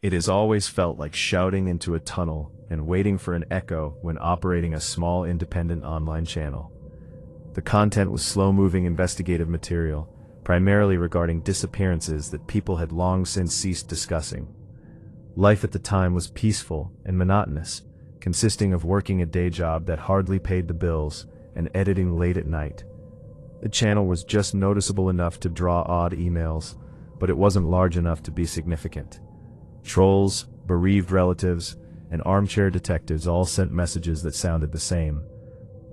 It has always felt like shouting into a tunnel and waiting for an echo when operating a small independent online channel. The content was slow-moving investigative material, primarily regarding disappearances that people had long since ceased discussing. Life at the time was peaceful and monotonous, consisting of working a day job that hardly paid the bills and editing late at night. The channel was just noticeable enough to draw odd emails, but it wasn't large enough to be significant. Trolls, bereaved relatives, and armchair detectives all sent messages that sounded the same.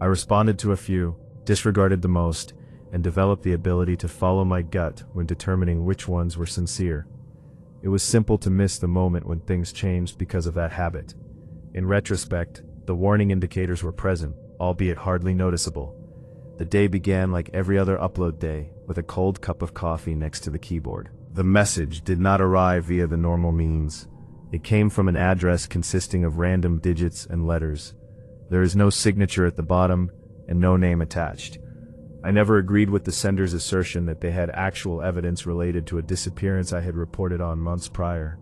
I responded to a few, disregarded the most, and developed the ability to follow my gut when determining which ones were sincere. It was simple to miss the moment when things changed because of that habit. In retrospect, the warning indicators were present, albeit hardly noticeable. The day began like every other upload day, with a cold cup of coffee next to the keyboard. The message did not arrive via the normal means. It came from an address consisting of random digits and letters. There is no signature at the bottom, and no name attached. I never agreed with the sender's assertion that they had actual evidence related to a disappearance I had reported on months prior.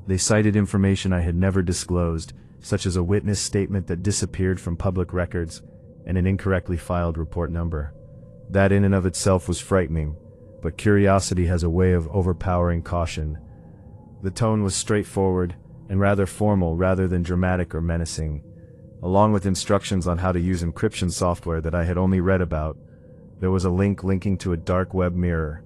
They cited information I had never disclosed, such as a witness statement that disappeared from public records and an incorrectly filed report number. That in and of itself was frightening, but curiosity has a way of overpowering caution. The tone was straightforward and rather formal rather than dramatic or menacing. Along with instructions on how to use encryption software that I had only read about, there was a link linking to a dark web mirror.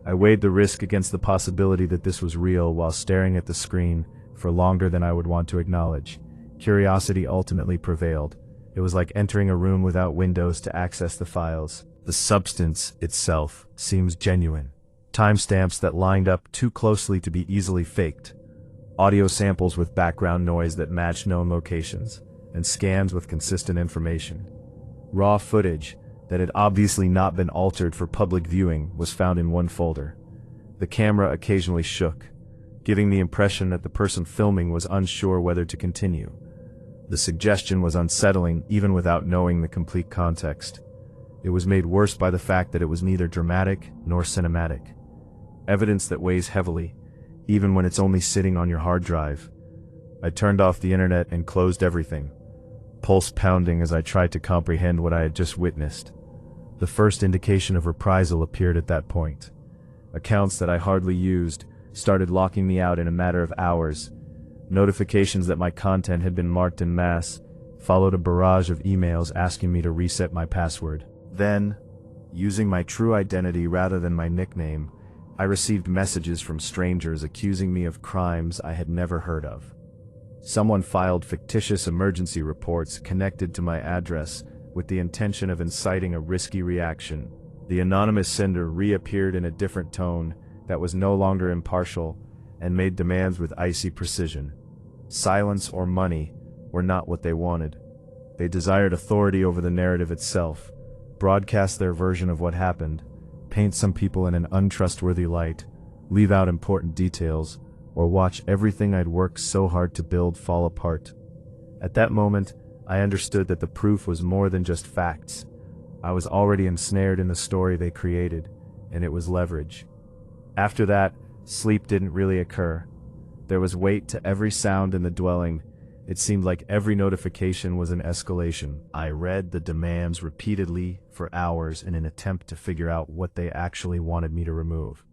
I weighed the risk against the possibility that this was real while staring at the screen for longer than I would want to acknowledge. Curiosity ultimately prevailed. It was like entering a room without windows to access the files. The substance itself seems genuine. Timestamps that lined up too closely to be easily faked. Audio samples with background noise that matched known locations, and scans with consistent information. Raw footage that had obviously not been altered for public viewing was found in one folder. The camera occasionally shook, giving the impression that the person filming was unsure whether to continue. The suggestion was unsettling even without knowing the complete context. It was made worse by the fact that it was neither dramatic nor cinematic. Evidence that weighs heavily, even when it's only sitting on your hard drive. I turned off the internet and closed everything, pulse pounding as I tried to comprehend what I had just witnessed. The first indication of reprisal appeared at that point. Accounts that I hardly used started locking me out in a matter of hours. Notifications that my content had been marked en masse, followed a barrage of emails asking me to reset my password. Then, using my true identity rather than my nickname, I received messages from strangers accusing me of crimes I had never heard of. Someone filed fictitious emergency reports connected to my address with the intention of inciting a risky reaction. The anonymous sender reappeared in a different tone that was no longer impartial and made demands with icy precision. Silence or money were not what they wanted. They desired authority over the narrative itself, broadcast their version of what happened, paint some people in an untrustworthy light, leave out important details, or watch everything I'd worked so hard to build fall apart. At that moment, I understood that the proof was more than just facts. I was already ensnared in the story they created, and it was leverage. After that, sleep didn't really occur. There was weight to every sound in the dwelling. It seemed like every notification was an escalation. I read the demands repeatedly for hours in an attempt to figure out what they actually wanted me to remove.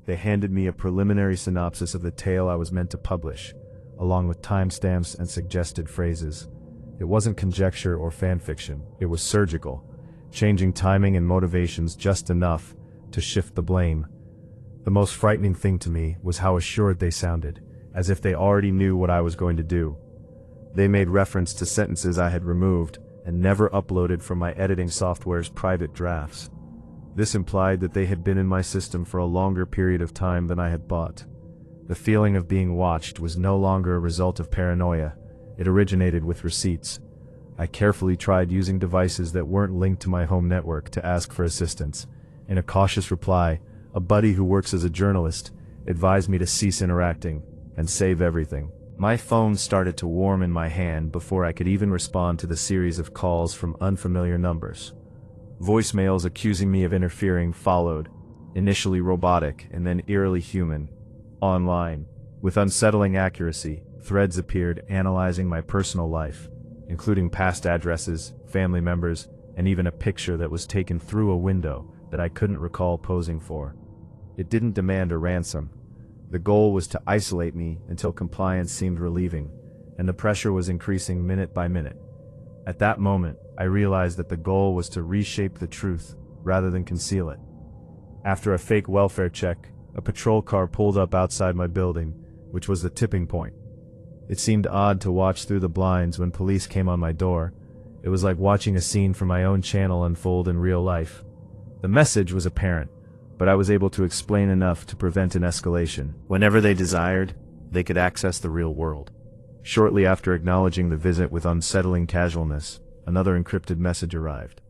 They handed me a preliminary synopsis of the tale I was meant to publish, along with timestamps and suggested phrases. It wasn't conjecture or fanfiction. It was surgical, changing timing and motivations just enough to shift the blame. The most frightening thing to me was how assured they sounded, as if they already knew what I was going to do. They made reference to sentences I had removed and never uploaded from my editing software's private drafts. This implied that they had been in my system for a longer period of time than I had thought. The feeling of being watched was no longer a result of paranoia. It originated with receipts. I carefully tried using devices that weren't linked to my home network to ask for assistance. In a cautious reply, a buddy who works as a journalist advised me to cease interacting and save everything. My phone started to warm in my hand before I could even respond to the series of calls from unfamiliar numbers. Voicemails accusing me of interfering followed, initially robotic and then eerily human. Online, With unsettling accuracy, threads appeared analyzing my personal life, including past addresses, family members, and even a picture that was taken through a window that I couldn't recall posing for. It didn't demand a ransom. The goal was to isolate me until compliance seemed relieving, and the pressure was increasing minute by minute. At that moment, I realized that the goal was to reshape the truth rather than conceal it. After a fake welfare check, a patrol car pulled up outside my building, which was the tipping point. It seemed odd to watch through the blinds when police came on my door. It was like watching a scene from my own channel unfold in real life. The message was apparent, but I was able to explain enough to prevent an escalation. Whenever they desired, they could access the real world. Shortly after acknowledging the visit with unsettling casualness, another encrypted message arrived.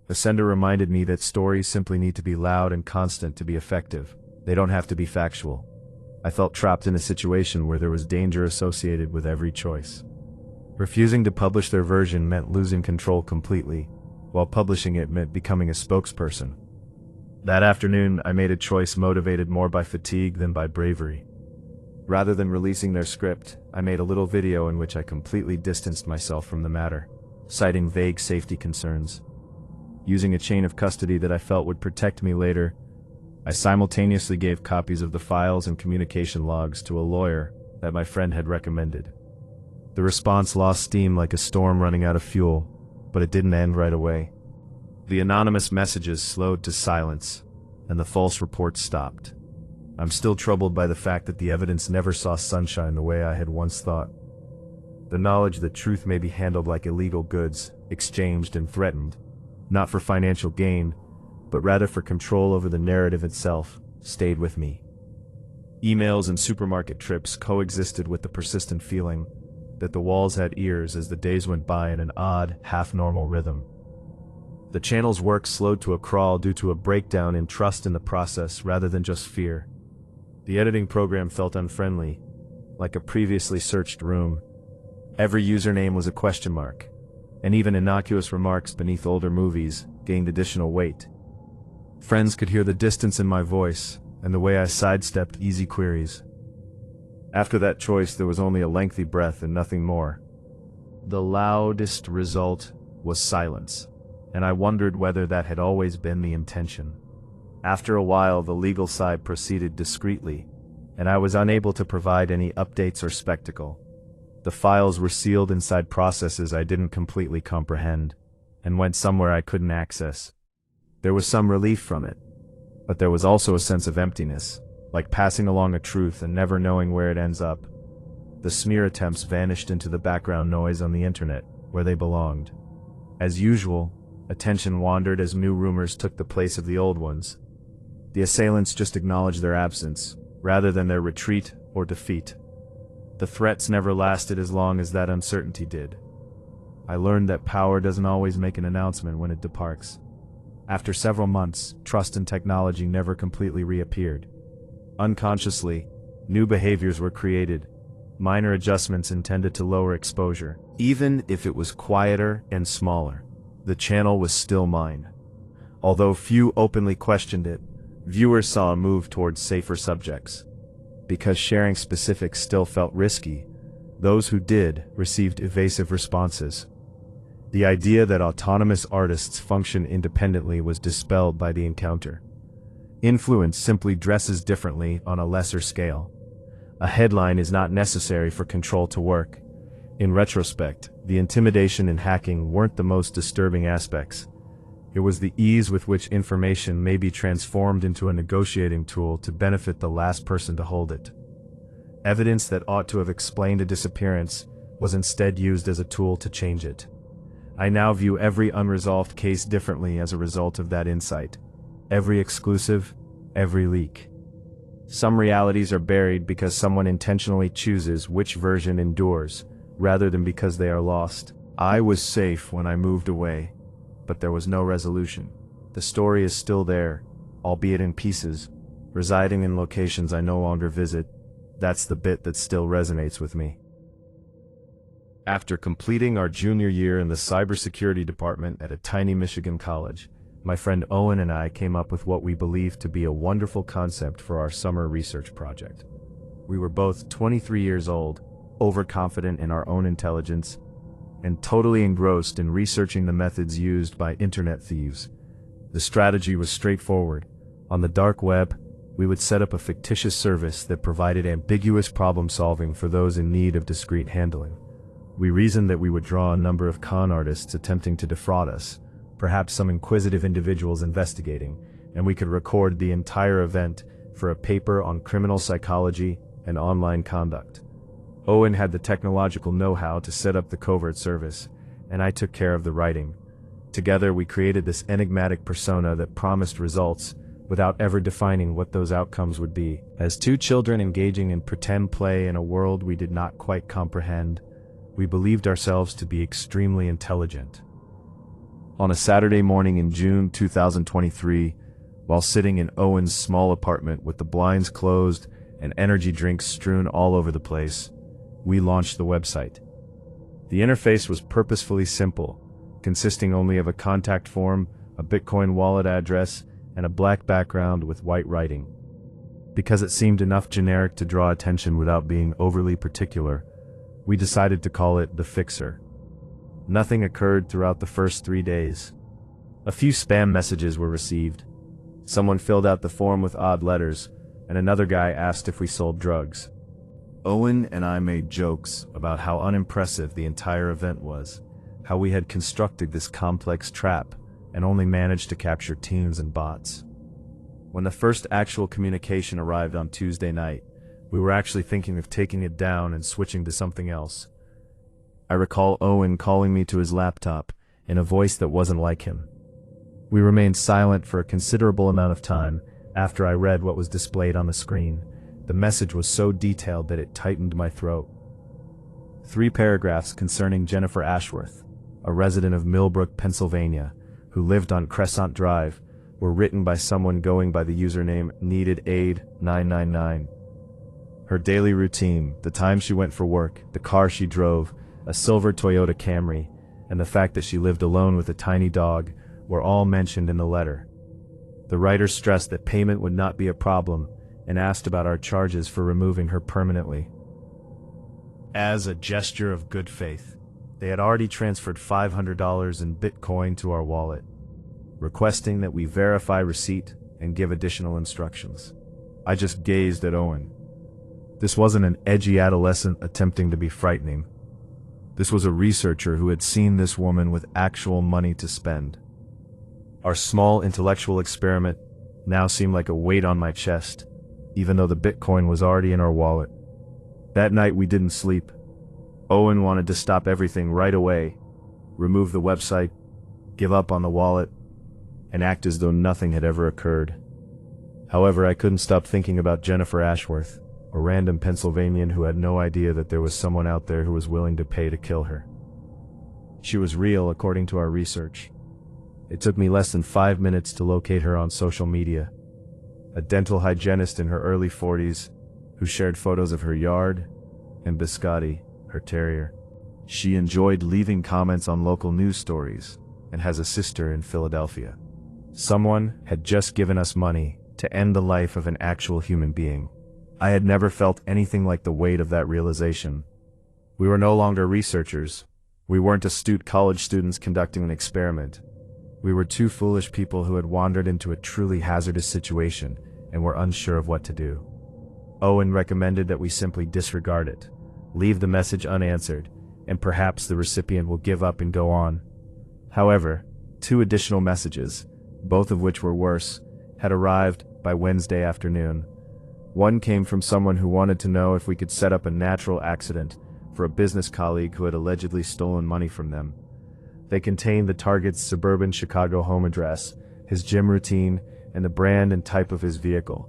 The sender reminded me that stories simply need to be loud and constant to be effective. They don't have to be factual. I felt trapped in a situation where there was danger associated with every choice. Refusing to publish their version meant losing control completely, while publishing it meant becoming a spokesperson. That afternoon, I made a choice motivated more by fatigue than by bravery. Rather than releasing their script, I made a little video in which I completely distanced myself from the matter, citing vague safety concerns. Using a chain of custody that I felt would protect me later, I simultaneously gave copies of the files and communication logs to a lawyer that my friend had recommended. The response lost steam like a storm running out of fuel, but it didn't end right away. The anonymous messages slowed to silence, and the false reports stopped. I'm still troubled by the fact that the evidence never saw sunshine the way I had once thought. The knowledge that truth may be handled like illegal goods, exchanged and threatened, not for financial gain, but rather for control over the narrative itself, stayed with me. Emails and supermarket trips coexisted with the persistent feeling that the walls had ears as the days went by in an odd, half-normal rhythm. The channel's work slowed to a crawl due to a breakdown in trust in the process rather than just fear. The editing program felt unfriendly, like a previously searched room. Every username was a question mark, and even innocuous remarks beneath older movies gained additional weight. Friends could hear the distance in my voice and the way I sidestepped easy queries. After that choice, there was only a lengthy breath and nothing more. The loudest result was silence, and I wondered whether that had always been the intention. After a while, the legal side proceeded discreetly, and I was unable to provide any updates or spectacle. The files were sealed inside processes I didn't completely comprehend, and went somewhere I couldn't access. There was some relief from it, but there was also a sense of emptiness, like passing along a truth and never knowing where it ends up. The smear attempts vanished into the background noise on the internet, where they belonged. As usual, attention wandered as new rumors took the place of the old ones. The assailants just acknowledged their absence, rather than their retreat or defeat. The threats never lasted as long as that uncertainty did. I learned that power doesn't always make an announcement when it departs. After several months, trust in technology never completely reappeared. Unconsciously, new behaviors were created, minor adjustments intended to lower exposure. Even if it was quieter and smaller, the channel was still mine. Although few openly questioned it, viewers saw a move towards safer subjects. Because sharing specifics still felt risky, those who did received evasive responses. The idea that autonomous artists function independently was dispelled by the encounter. Influence simply dresses differently on a lesser scale. A headline is not necessary for control to work. In retrospect, the intimidation and hacking weren't the most disturbing aspects. It was the ease with which information may be transformed into a negotiating tool to benefit the last person to hold it. Evidence that ought to have explained a disappearance was instead used as a tool to change it. I now view every unresolved case differently as a result of that insight. Every exclusive, every leak. Some realities are buried because someone intentionally chooses which version endures, rather than because they are lost. I was safe when I moved away, but there was no resolution. The story is still there, albeit in pieces, residing in locations I no longer visit. That's the bit that still resonates with me. After completing our junior year in the cybersecurity department at a tiny Michigan college, my friend Owen and I came up with what we believed to be a wonderful concept for our summer research project. We were both 23 years old, overconfident in our own intelligence, and totally engrossed in researching the methods used by internet thieves. The strategy was straightforward. On the dark web, we would set up a fictitious service that provided ambiguous problem-solving for those in need of discreet handling. We reasoned that we would draw a number of con artists attempting to defraud us, perhaps some inquisitive individuals investigating, and we could record the entire event for a paper on criminal psychology and online conduct. Owen had the technological know-how to set up the covert service, and I took care of the writing. Together we created this enigmatic persona that promised results without ever defining what those outcomes would be. As two children engaging in pretend play in a world we did not quite comprehend, we believed ourselves to be extremely intelligent. On a Saturday morning in June 2023, while sitting in Owen's small apartment with the blinds closed and energy drinks strewn all over the place, we launched the website. The interface was purposefully simple, consisting only of a contact form, a Bitcoin wallet address, and a black background with white writing. Because it seemed enough generic to draw attention without being overly particular, we decided to call it The Fixer. Nothing occurred throughout the first 3 days. A few spam messages were received. Someone filled out the form with odd letters, and another guy asked if we sold drugs. Owen and I made jokes about how unimpressive the entire event was, how we had constructed this complex trap and only managed to capture teens and bots. When the first actual communication arrived on Tuesday night, we were actually thinking of taking it down and switching to something else. I recall Owen calling me to his laptop in a voice that wasn't like him. We remained silent for a considerable amount of time after I read what was displayed on the screen. The message was so detailed that it tightened my throat. 3 paragraphs concerning Jennifer Ashworth, a resident of Millbrook, Pennsylvania, who lived on Crescent Drive, were written by someone going by the username NeededAid999. Her daily routine, the time she went for work, the car she drove, a silver Toyota Camry, and the fact that she lived alone with a tiny dog were all mentioned in the letter. The writer stressed that payment would not be a problem and asked about our charges for removing her permanently. As a gesture of good faith, they had already transferred $500 in Bitcoin to our wallet, requesting that we verify receipt and give additional instructions. I just gazed at Owen. This wasn't an edgy adolescent attempting to be frightening. This was a researcher who had seen this woman with actual money to spend. Our small intellectual experiment now seemed like a weight on my chest, even though the Bitcoin was already in our wallet. That night we didn't sleep. Owen wanted to stop everything right away, remove the website, give up on the wallet, and act as though nothing had ever occurred. However, I couldn't stop thinking about Jennifer Ashworth, a random Pennsylvanian who had no idea that there was someone out there who was willing to pay to kill her. She was real, according to our research. It took me less than 5 minutes to locate her on social media. A dental hygienist in her early 40s who shared photos of her yard and Biscotti, her terrier. She enjoyed leaving comments on local news stories and has a sister in Philadelphia. Someone had just given us money to end the life of an actual human being. I had never felt anything like the weight of that realization. We were no longer researchers. We weren't astute college students conducting an experiment. We were 2 foolish people who had wandered into a truly hazardous situation and were unsure of what to do. Owen recommended that we simply disregard it, leave the message unanswered, and perhaps the recipient will give up and go on. However, 2 additional messages, both of which were worse, had arrived by Wednesday afternoon. One came from someone who wanted to know if we could set up a natural accident for a business colleague who had allegedly stolen money from them. They contained the target's suburban Chicago home address, his gym routine, and the brand and type of his vehicle.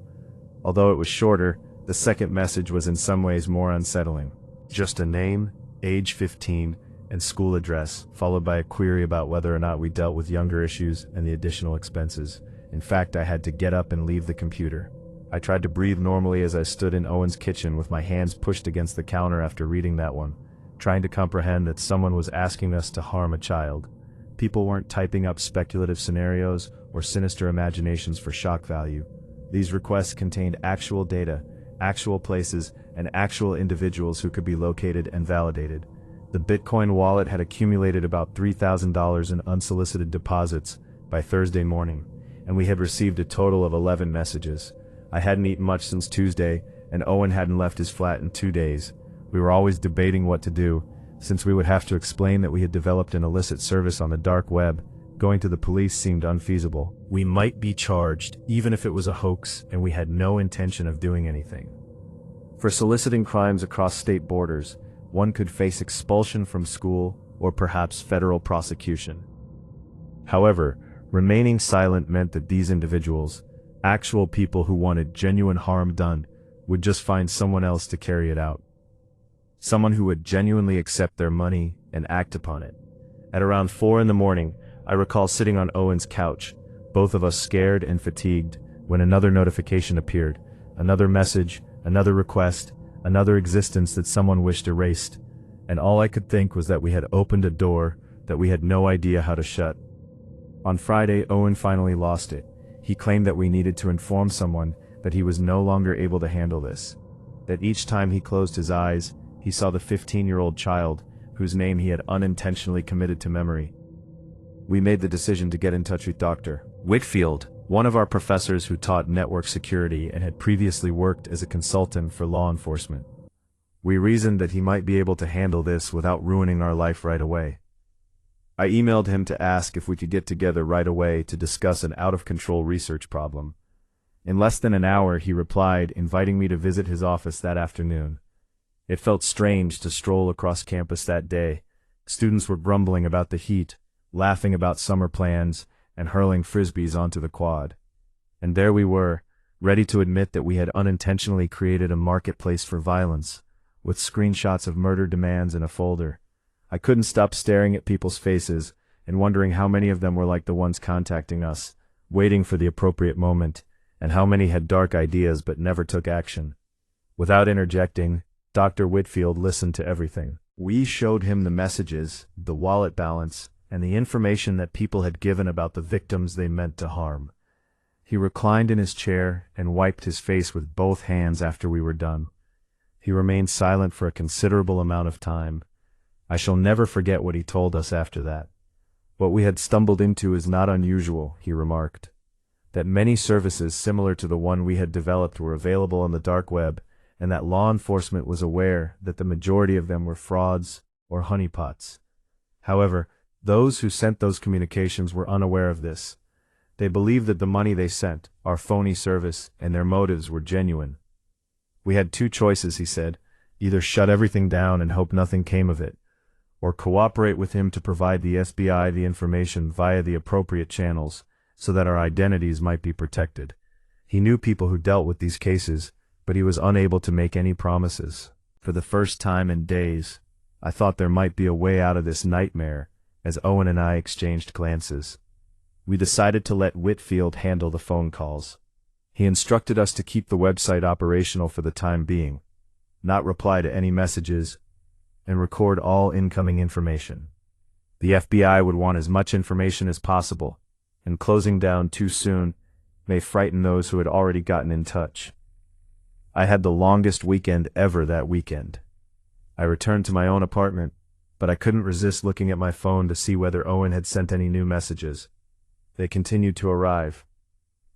Although it was shorter, the second message was in some ways more unsettling. Just a name, age 15, and school address, followed by a query about whether or not we dealt with younger issues and the additional expenses. In fact, I had to get up and leave the computer. I tried to breathe normally as I stood in Owen's kitchen with my hands pushed against the counter after reading that one, trying to comprehend that someone was asking us to harm a child. People weren't typing up speculative scenarios or sinister imaginations for shock value. These requests contained actual data, actual places, and actual individuals who could be located and validated. The Bitcoin wallet had accumulated about $3,000 in unsolicited deposits by Thursday morning, and we had received a total of 11 messages. I hadn't eaten much since Tuesday, and Owen hadn't left his flat in 2 days. We were always debating what to do, since we would have to explain that we had developed an illicit service on the dark web. Going to the police seemed unfeasible. We might be charged, even if it was a hoax, and we had no intention of doing anything. For soliciting crimes across state borders, one could face expulsion from school or perhaps federal prosecution. However, remaining silent meant that these individuals, actual people who wanted genuine harm done, would just find someone else to carry it out. Someone who would genuinely accept their money and act upon it. At around 4 in the morning, I recall sitting on Owen's couch, both of us scared and fatigued, when another notification appeared, another message, another request, another existence that someone wished erased, and all I could think was that we had opened a door that we had no idea how to shut. On Friday, Owen finally lost it. He claimed that we needed to inform someone that he was no longer able to handle this, that each time he closed his eyes, he saw the 15-year-old child, whose name he had unintentionally committed to memory. We made the decision to get in touch with Dr. Whitfield, one of our professors who taught network security and had previously worked as a consultant for law enforcement. We reasoned that he might be able to handle this without ruining our life right away. I emailed him to ask if we could get together right away to discuss an out-of-control research problem. In less than an hour, he replied, inviting me to visit his office that afternoon. It felt strange to stroll across campus that day. Students were grumbling about the heat, laughing about summer plans, and hurling frisbees onto the quad. And there we were, ready to admit that we had unintentionally created a marketplace for violence, with screenshots of murder demands in a folder. I couldn't stop staring at people's faces, and wondering how many of them were like the ones contacting us, waiting for the appropriate moment, and how many had dark ideas but never took action. Without interjecting, Dr. Whitfield listened to everything. We showed him the messages, the wallet balance, and the information that people had given about the victims they meant to harm. He reclined in his chair and wiped his face with both hands after we were done. He remained silent for a considerable amount of time. I shall never forget what he told us after that. What we had stumbled into is not unusual, he remarked. That many services similar to the one we had developed were available on the dark web, and that law enforcement was aware that the majority of them were frauds or honeypots. However, those who sent those communications were unaware of this. They believed that the money they sent, our phony service, and their motives were genuine. We had 2 choices, he said, either shut everything down and hope nothing came of it, or cooperate with him to provide the SBI the information via the appropriate channels so that our identities might be protected. He knew people who dealt with these cases, but he was unable to make any promises. For the first time in days, I thought there might be a way out of this nightmare, as Owen and I exchanged glances. We decided to let Whitfield handle the phone calls. He instructed us to keep the website operational for the time being, not reply to any messages, and record all incoming information. The FBI would want as much information as possible, and closing down too soon may frighten those who had already gotten in touch. I had the longest weekend ever that weekend. I returned to my own apartment, but I couldn't resist looking at my phone to see whether Owen had sent any new messages. They continued to arrive.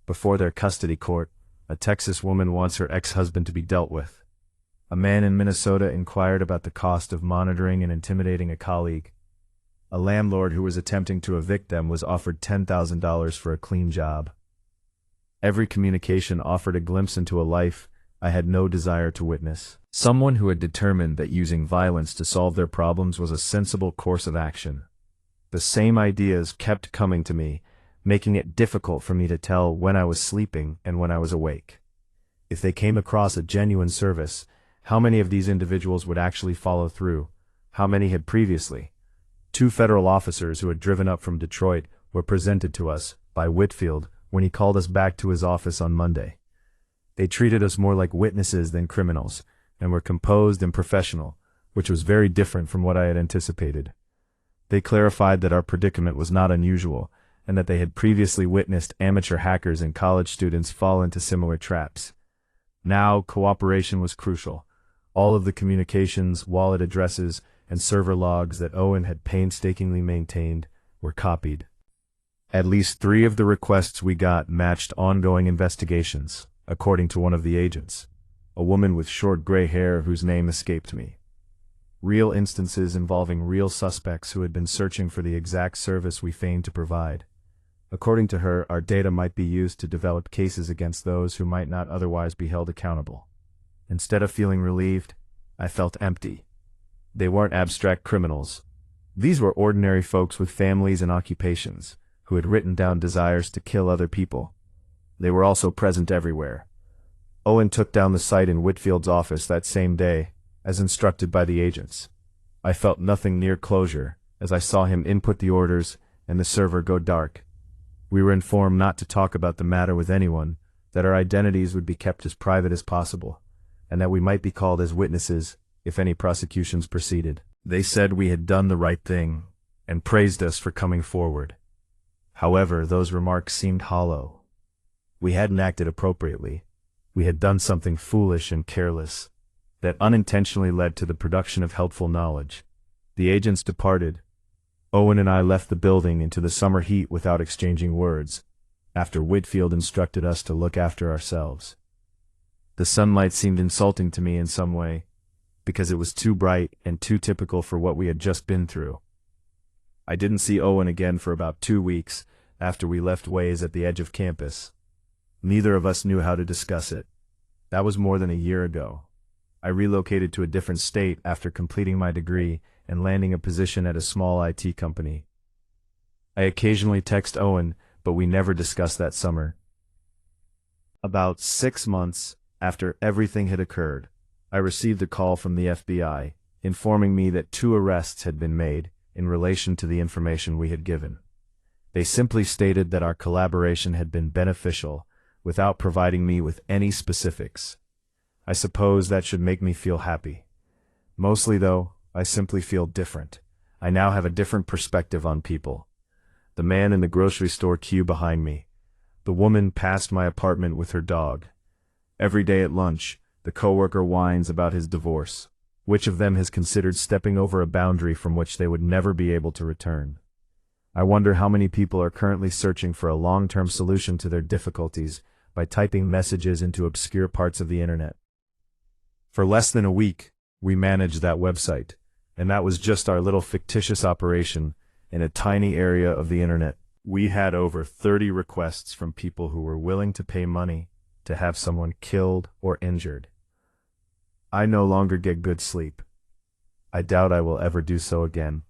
Before their custody court, a Texas woman wants her ex-husband to be dealt with. A man in Minnesota inquired about the cost of monitoring and intimidating a colleague. A landlord who was attempting to evict them was offered $10,000 for a clean job. Every communication offered a glimpse into a life I had no desire to witness. Someone who had determined that using violence to solve their problems was a sensible course of action. The same ideas kept coming to me, making it difficult for me to tell when I was sleeping and when I was awake. If they came across a genuine service, how many of these individuals would actually follow through? How many had previously? 2 federal officers who had driven up from Detroit were presented to us by Whitfield when he called us back to his office on Monday. They treated us more like witnesses than criminals, and were composed and professional, which was very different from what I had anticipated. They clarified that our predicament was not unusual, and that they had previously witnessed amateur hackers and college students fall into similar traps. Now, cooperation was crucial. All of the communications, wallet addresses, and server logs that Owen had painstakingly maintained were copied. At least 3 of the requests we got matched ongoing investigations, according to one of the agents, a woman with short gray hair whose name escaped me. Real instances involving real suspects who had been searching for the exact service we feigned to provide. According to her, our data might be used to develop cases against those who might not otherwise be held accountable. Instead of feeling relieved, I felt empty. They weren't abstract criminals. These were ordinary folks with families and occupations, who had written down desires to kill other people. They were also present everywhere. Owen took down the site in Whitfield's office that same day, as instructed by the agents. I felt nothing near closure, as I saw him input the orders and the server go dark. We were informed not to talk about the matter with anyone, that our identities would be kept as private as possible, and that we might be called as witnesses if any prosecutions proceeded. They said we had done the right thing, and praised us for coming forward. However, those remarks seemed hollow. We hadn't acted appropriately. We had done something foolish and careless that unintentionally led to the production of helpful knowledge. The agents departed. Owen and I left the building into the summer heat without exchanging words, after Whitfield instructed us to look after ourselves. The sunlight seemed insulting to me in some way, because it was too bright and too typical for what we had just been through. I didn't see Owen again for about 2 weeks after we left Ways at the edge of campus. Neither of us knew how to discuss it. That was more than a year ago. I relocated to a different state after completing my degree and landing a position at a small IT company. I occasionally text Owen, but we never discussed that summer. About 6 months after everything had occurred, I received a call from the FBI, informing me that 2 arrests had been made in relation to the information we had given. They simply stated that our collaboration had been beneficial, without providing me with any specifics. I suppose that should make me feel happy. Mostly, though, I simply feel different. I now have a different perspective on people. The man in the grocery store queue behind me. The woman past my apartment with her dog. Every day at lunch, the coworker whines about his divorce. Which of them has considered stepping over a boundary from which they would never be able to return? I wonder how many people are currently searching for a long-term solution to their difficulties by typing messages into obscure parts of the internet. For less than a week, we managed that website, and that was just our little fictitious operation in a tiny area of the internet. We had over 30 requests from people who were willing to pay money to have someone killed or injured. I no longer get good sleep. I doubt I will ever do so again.